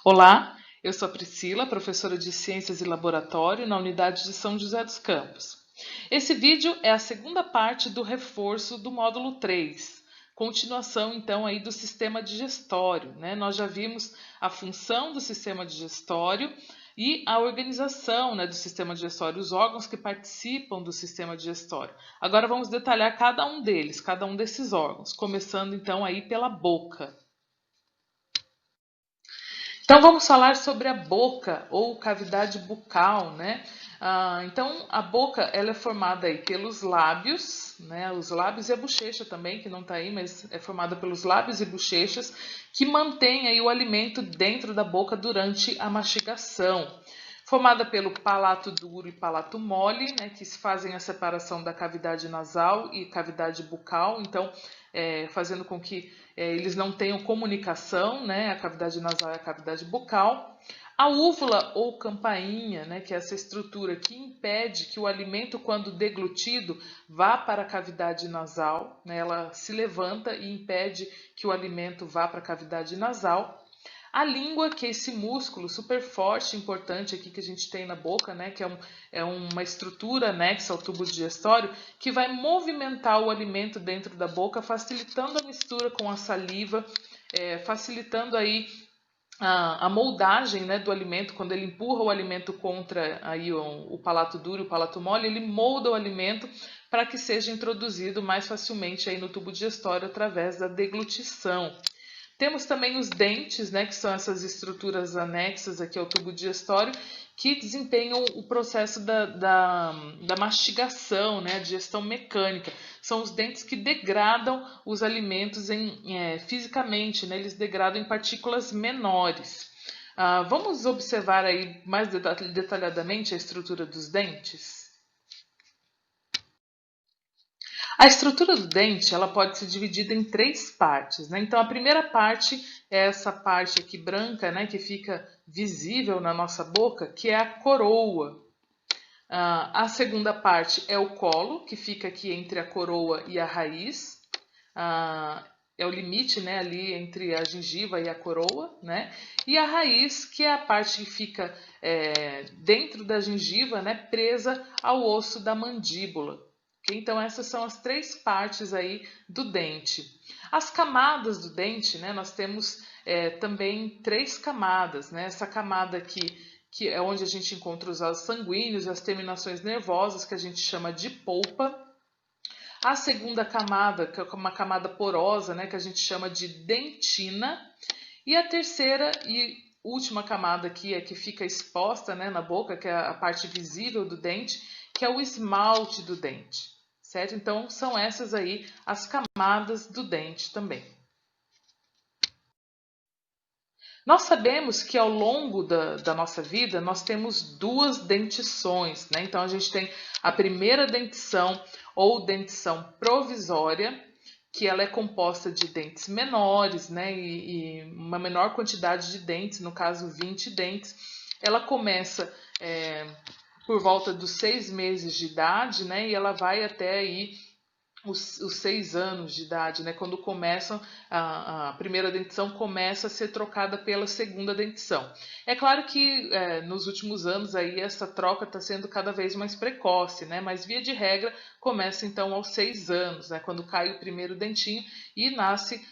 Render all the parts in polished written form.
Olá, eu sou a Priscila, professora de Ciências e Laboratório na Unidade de São José dos Campos. Esse vídeo é a segunda parte do reforço do módulo 3, continuação então aí do sistema digestório, né? Nós já vimos a função do sistema digestório e a organização, né, do sistema digestório, os órgãos que participam do sistema digestório. Agora vamos detalhar cada um deles, cada um desses órgãos, começando então aí pela boca. Então vamos falar sobre a boca ou cavidade bucal, né? Então a boca ela é formada aí pelos lábios, né? Os lábios e a bochecha também, que não está aí, mas é formada pelos lábios e bochechas que mantém aí o alimento dentro da boca durante a mastigação. Formada pelo palato duro e palato mole, né, que fazem a separação da cavidade nasal e cavidade bucal, então fazendo com que eles não tenham comunicação, né, a cavidade nasal e a cavidade bucal. A úvula ou campainha, né, que é essa estrutura que impede que o alimento, quando deglutido, vá para a cavidade nasal, né, ela se levanta e impede que o alimento vá para a cavidade nasal. A língua, que é esse músculo super forte, importante aqui que a gente tem na boca, né, que é uma estrutura anexa ao tubo digestório, que vai movimentar o alimento dentro da boca, facilitando a mistura com a saliva, facilitando aí a moldagem, né, do alimento. Quando ele empurra o alimento contra aí o palato duro e o palato mole, ele molda o alimento para que seja introduzido mais facilmente aí no tubo digestório através da deglutição. Temos também os dentes, né, que são essas estruturas anexas aqui ao tubo digestório, que desempenham o processo da mastigação, né, a digestão mecânica. São os dentes que degradam os alimentos fisicamente, né, eles degradam em partículas menores. Vamos observar aí mais detalhadamente a estrutura dos dentes? A estrutura do dente ela pode ser dividida em três partes, né? Então, a primeira parte é essa parte aqui branca, né, que fica visível na nossa boca, que é a coroa. A segunda parte é o colo, que fica aqui entre a coroa e a raiz. É o limite, né, ali entre a gengiva e a coroa, né? E a raiz, que é a parte que fica dentro da gengiva, né, presa ao osso da mandíbula. Então, essas são as três partes aí do dente. As camadas do dente, né, nós temos também três camadas, né? Essa camada aqui, que é onde a gente encontra os vasos sanguíneos e as terminações nervosas, que a gente chama de polpa. A segunda camada, que é uma camada porosa, né, que a gente chama de dentina. E a terceira e última camada aqui é que fica exposta, né, na boca, que é a parte visível do dente, que é o esmalte do dente. Certo? Então, são essas aí as camadas do dente também. Nós sabemos que ao longo da nossa vida nós temos duas dentições, né? Então, a gente tem a primeira dentição ou dentição provisória, que ela é composta de dentes menores, né? E uma menor quantidade de dentes, no caso 20 dentes. Ela começa por volta dos 6 meses de idade, né? E ela vai até aí os 6 anos de idade, né? Quando começam a primeira dentição começa a ser trocada pela segunda dentição. É claro que nos últimos anos aí essa troca está sendo cada vez mais precoce, né? Mas via de regra começa então aos 6 anos, né? Quando cai o primeiro dentinho e nasce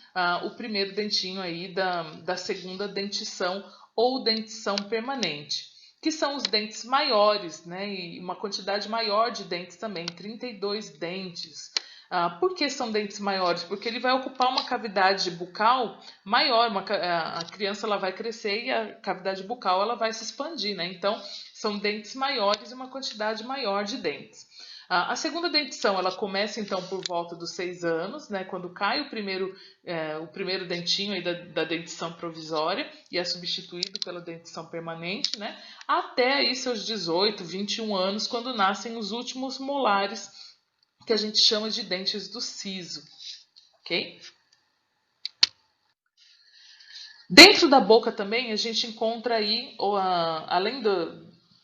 o primeiro dentinho aí da segunda dentição ou dentição permanente, que são os dentes maiores, né? E uma quantidade maior de dentes também, 32 dentes. Por que são dentes maiores? Porque ele vai ocupar uma cavidade bucal maior. A criança ela vai crescer e a cavidade bucal ela vai se expandir, né? Então, são dentes maiores e uma quantidade maior de dentes. A segunda dentição ela começa então por volta dos 6 anos, né? Quando cai o primeiro dentinho aí da dentição provisória e é substituído pela dentição permanente, né? Até aí seus 18, 21 anos, quando nascem os últimos molares, que a gente chama de dentes do siso, ok? Dentro da boca também a gente encontra aí, além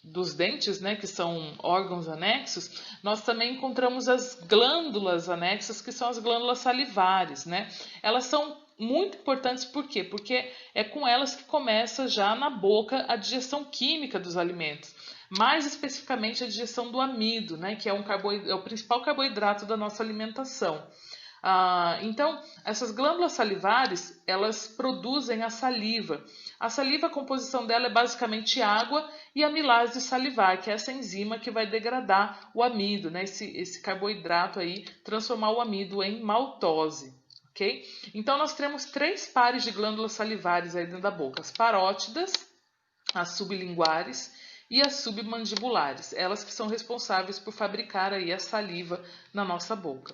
dos dentes, né, que são órgãos anexos, nós também encontramos as glândulas anexas, que são as glândulas salivares, né? Elas são muito importantes, por quê? Porque é com elas que começa já na boca a digestão química dos alimentos. Mais especificamente a digestão do amido, né, que é é o principal carboidrato da nossa alimentação. Então, essas glândulas salivares, elas produzem a saliva. A saliva, a composição dela é basicamente água e amilase salivar, que é essa enzima que vai degradar o amido, né? Esse carboidrato aí, transformar o amido em maltose. Ok? Então, nós temos 3 pares de glândulas salivares aí dentro da boca: as parótidas, as sublinguares e as submandibulares. Elas que são responsáveis por fabricar aí a saliva na nossa boca.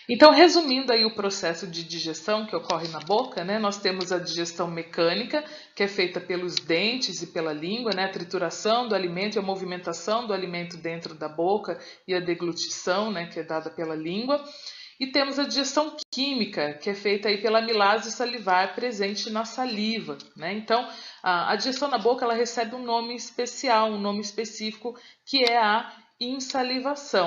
Então, resumindo aí o processo de digestão que ocorre na boca, né, nós temos a digestão mecânica, que é feita pelos dentes e pela língua, né, a trituração do alimento e a movimentação do alimento dentro da boca e a deglutição, né, que é dada pela língua. E temos a digestão química, que é feita aí pela amilase salivar presente na saliva, né? Então, a digestão na boca ela recebe um nome especial, um nome específico, que é a insalivação,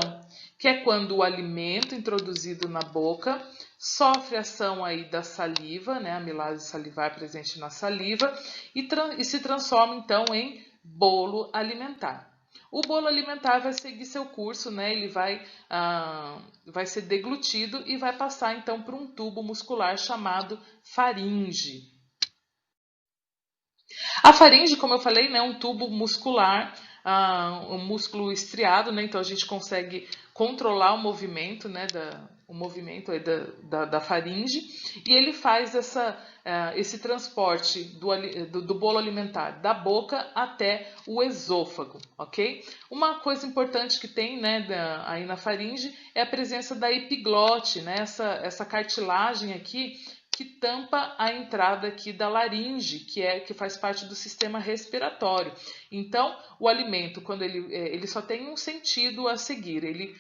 que é quando o alimento introduzido na boca sofre ação aí da saliva, né, a amilase salivar presente na saliva, e se transforma então em bolo alimentar. O bolo alimentar vai seguir seu curso, né? Ele vai ser deglutido e vai passar então por um tubo muscular chamado faringe. A faringe, como eu falei, né, é um tubo muscular, um músculo estriado, né, então a gente consegue controlar o movimento, né, o movimento aí da faringe, e ele faz esse transporte do bolo alimentar da boca até o esôfago, ok? Uma coisa importante que tem, né, aí na faringe é a presença da epiglote, né, essa cartilagem aqui que tampa a entrada aqui da laringe, que faz parte do sistema respiratório. Então, o alimento, quando ele só tem um sentido a seguir, ele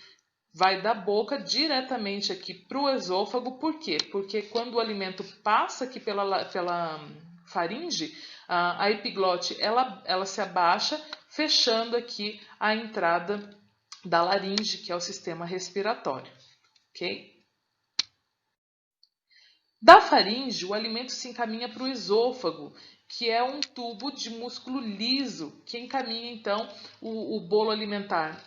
vai da boca diretamente aqui para o esôfago. Por quê? Porque quando o alimento passa aqui pela faringe, a epiglote ela se abaixa, fechando aqui a entrada da laringe, que é o sistema respiratório. Ok? Da faringe, o alimento se encaminha para o esôfago, que é um tubo de músculo liso que encaminha então o bolo alimentar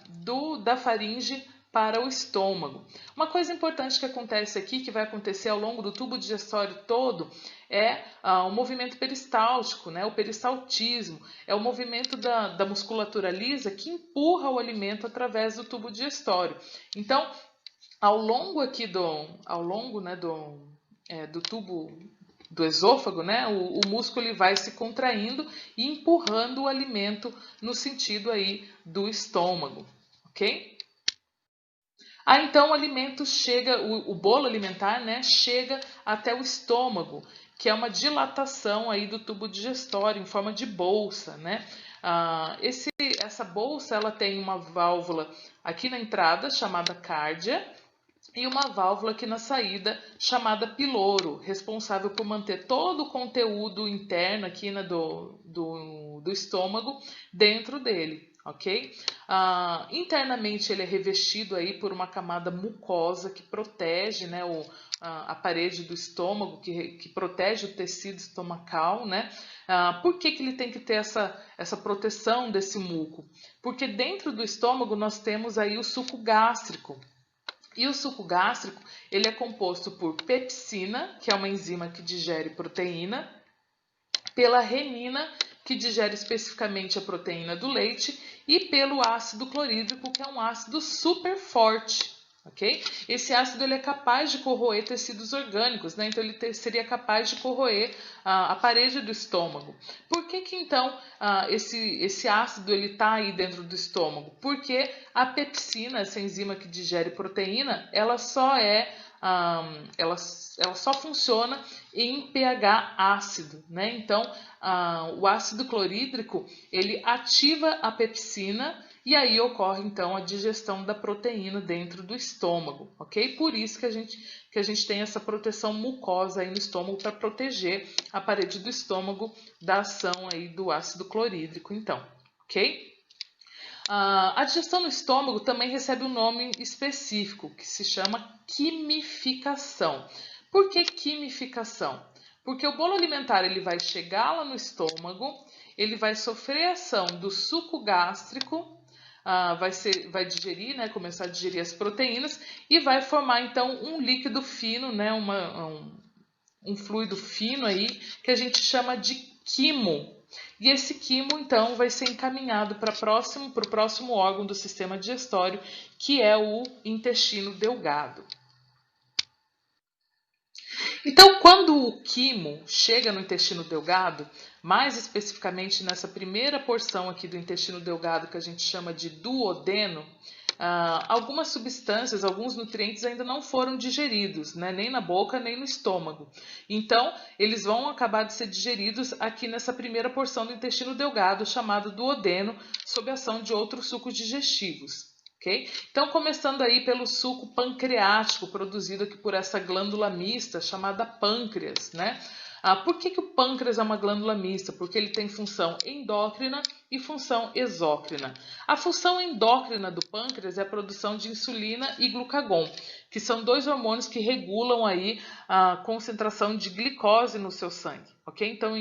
da faringe para o estômago. Uma coisa importante que acontece aqui, que vai acontecer ao longo do tubo digestório todo, é o movimento peristáltico, né? O peristaltismo. É o movimento da musculatura lisa que empurra o alimento através do tubo digestório. Então, ao longo aqui né, do tubo do esôfago, né, o músculo ele vai se contraindo e empurrando o alimento no sentido aí do estômago, ok? Então o alimento chega, o bolo alimentar, né, chega até o estômago, que é uma dilatação aí do tubo digestório em forma de bolsa, né? Essa bolsa ela tem uma válvula aqui na entrada chamada cárdia e uma válvula aqui na saída chamada piloro, responsável por manter todo o conteúdo interno aqui, né, do estômago dentro dele, ok? Internamente ele é revestido aí por uma camada mucosa que protege, né, a parede do estômago, que protege o tecido estomacal, né? Por que ele tem que ter essa proteção desse muco? Porque dentro do estômago nós temos aí o suco gástrico. E o suco gástrico, ele é composto por pepsina, que é uma enzima que digere proteína, pela renina, que digere especificamente a proteína do leite, e pelo ácido clorídrico, que é um ácido super forte. Okay? Esse ácido ele é capaz de corroer tecidos orgânicos, né? Então ele seria capaz de corroer a parede do estômago. Por que então esse ácido ele está aí dentro do estômago? Porque a pepsina, essa enzima que digere proteína, ela só funciona em pH ácido, né? Então o ácido clorídrico ele ativa a pepsina e aí ocorre então a digestão da proteína dentro do estômago, ok? Por isso que a gente tem essa proteção mucosa aí no estômago para proteger a parede do estômago da ação aí do ácido clorídrico, então, ok? A digestão no estômago também recebe um nome específico que se chama quimificação. Por que quimificação? Porque o bolo alimentar ele vai chegar lá no estômago, ele vai sofrer a ação do suco gástrico, vai digerir, né, começar a digerir as proteínas e vai formar então um líquido fino, né, um fluido fino aí que a gente chama de quimo. E esse quimo então vai ser encaminhado para o próximo órgão do sistema digestório, que é o intestino delgado. Então, quando o quimo chega no intestino delgado, mais especificamente nessa primeira porção aqui do intestino delgado que a gente chama de duodeno, algumas substâncias, alguns nutrientes ainda não foram digeridos, né? Nem na boca, nem no estômago. Então, eles vão acabar de ser digeridos aqui nessa primeira porção do intestino delgado, chamado duodeno, sob a ação de outros sucos digestivos. Okay? Então, começando aí pelo suco pancreático, produzido aqui por essa glândula mista chamada pâncreas, né? Por que o pâncreas é uma glândula mista? Porque ele tem função endócrina e função exócrina. A função endócrina do pâncreas é a produção de insulina e glucagon, que são dois hormônios que regulam aí a concentração de glicose no seu sangue. Okay? Então,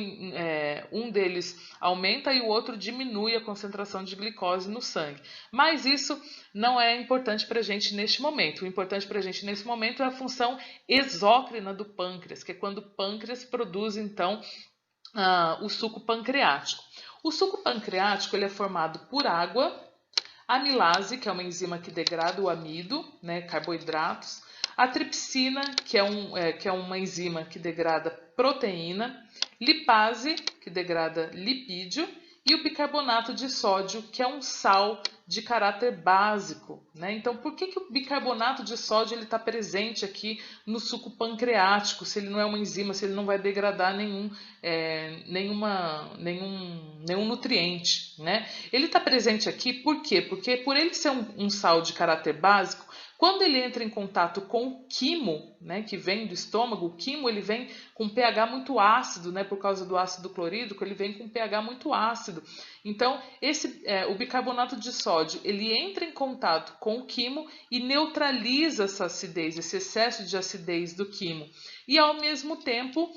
um deles aumenta e o outro diminui a concentração de glicose no sangue. Mas isso não é importante para a gente neste momento. O importante para a gente nesse momento é a função exócrina do pâncreas, que é quando o pâncreas produz, então, o suco pancreático. O suco pancreático ele é formado por água, amilase, que é uma enzima que degrada o amido, né, carboidratos, a tripsina, que é uma enzima que degrada proteína, lipase, que degrada lipídio, e o bicarbonato de sódio, que é um sal de caráter básico, né? Então, por que o bicarbonato de sódio está presente aqui no suco pancreático, se ele não é uma enzima, se ele não vai degradar nenhum nutriente, né? Ele está presente aqui por quê? Porque por ele ser um sal de caráter básico, quando ele entra em contato com o quimo, né, que vem do estômago, o quimo ele vem com pH muito ácido, né, por causa do ácido clorídrico, ele vem com pH muito ácido. Então, o bicarbonato de sódio, ele entra em contato com o quimo e neutraliza essa acidez, esse excesso de acidez do quimo. E, ao mesmo tempo,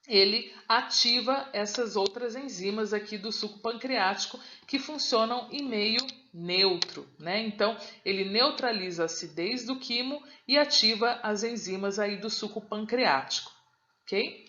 ele ativa essas outras enzimas aqui do suco pancreático que funcionam em meio neutro, né? Então, ele neutraliza a acidez do quimo e ativa as enzimas aí do suco pancreático, ok?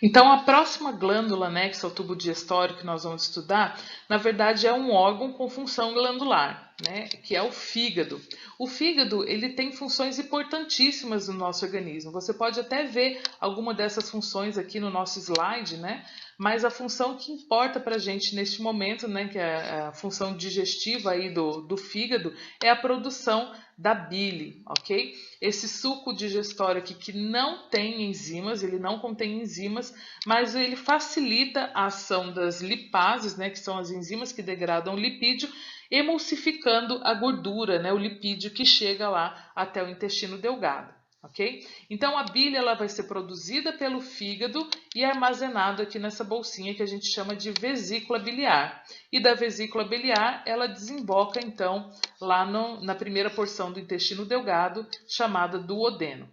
Então, a próxima glândula, né, que é o tubo digestório que nós vamos estudar, na verdade é um órgão com função glandular, né, que é o fígado. O fígado, ele tem funções importantíssimas no nosso organismo. Você pode até ver alguma dessas funções aqui no nosso slide, né? Mas a função que importa para a gente neste momento, né, que é a função digestiva aí do fígado, é a produção da bile, ok? Esse suco digestório aqui que não tem enzimas, ele não contém enzimas, mas ele facilita a ação das lipases, né, que são as enzimas que degradam o lipídio, emulsificando a gordura, né, o lipídio que chega lá até o intestino delgado. Ok? Então a bile ela vai ser produzida pelo fígado e armazenada aqui nessa bolsinha que a gente chama de vesícula biliar. E da vesícula biliar ela desemboca então lá na primeira porção do intestino delgado, chamada duodeno.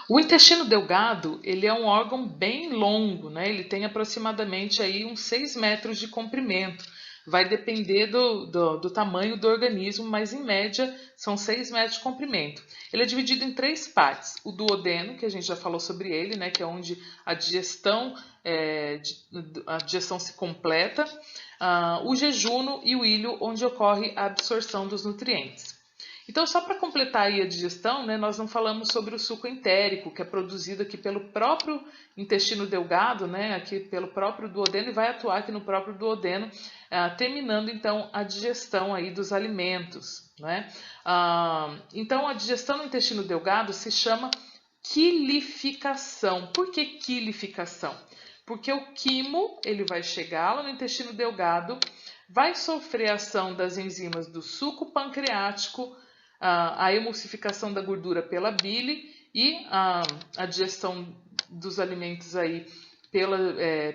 O intestino delgado ele é um órgão bem longo, né? Ele tem aproximadamente aí uns 6 metros de comprimento. Vai depender do tamanho do organismo, mas em média são 6 metros de comprimento. Ele é dividido em 3 partes. O duodeno, que a gente já falou sobre ele, né, que é onde a digestão se completa. O jejuno e o ilho, onde ocorre a absorção dos nutrientes. Então, só para completar aí a digestão, né, nós não falamos sobre o suco entérico, que é produzido aqui pelo próprio intestino delgado, né, aqui pelo próprio duodeno, e vai atuar aqui no próprio duodeno, terminando então a digestão aí dos alimentos, né? Então, a digestão no intestino delgado se chama quilificação. Por que quilificação? Porque o quimo ele vai chegar lá no intestino delgado, vai sofrer a ação das enzimas do suco pancreático, a emulsificação da gordura pela bile e a digestão dos alimentos aí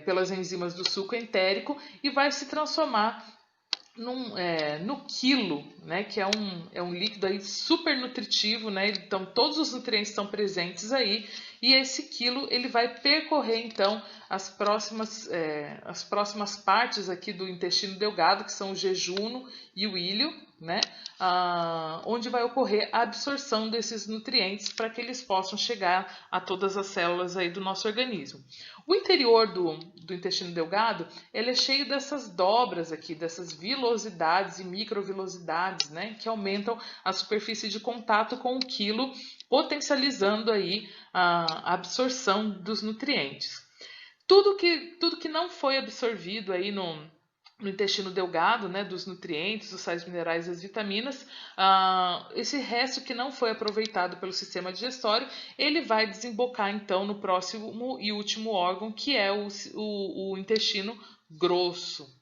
pelas enzimas do suco entérico e vai se transformar no quilo, né, que é um líquido aí super nutritivo, né, então todos os nutrientes estão presentes aí, e esse quilo ele vai percorrer então as próximas partes aqui do intestino delgado, que são o jejuno e o ilho, né, onde vai ocorrer a absorção desses nutrientes para que eles possam chegar a todas as células aí do nosso organismo. O interior do intestino delgado, ele é cheio dessas dobras aqui, dessas vilosidades e microvilosidades, né, que aumentam a superfície de contato com o quilo, potencializando aí a absorção dos nutrientes. Tudo que não foi absorvido aí no intestino delgado, né, dos nutrientes, dos sais minerais e das vitaminas, esse resto que não foi aproveitado pelo sistema digestório, ele vai desembocar então no próximo e último órgão, que é o intestino grosso.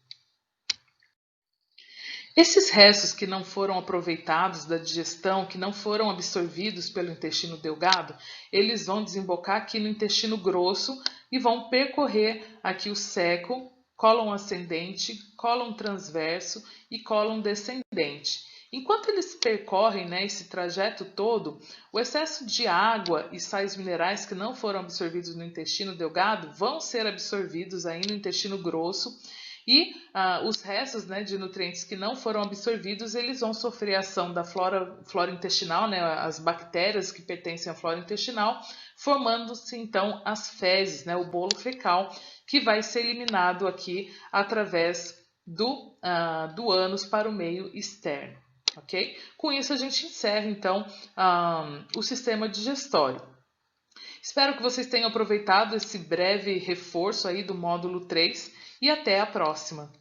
Esses restos que não foram aproveitados da digestão, que não foram absorvidos pelo intestino delgado, eles vão desembocar aqui no intestino grosso e vão percorrer aqui o seco, cólon ascendente, cólon transverso e cólon descendente. Enquanto eles percorrem, né, esse trajeto todo, o excesso de água e sais minerais que não foram absorvidos no intestino delgado vão ser absorvidos aí no intestino grosso e os restos, né, de nutrientes que não foram absorvidos, eles vão sofrer a ação da flora intestinal, né, as bactérias que pertencem à flora intestinal, formando-se então as fezes, né, o bolo fecal, que vai ser eliminado aqui através do ânus para o meio externo. Ok? Com isso a gente encerra então o sistema digestório. Espero que vocês tenham aproveitado esse breve reforço aí do módulo 3 e até a próxima!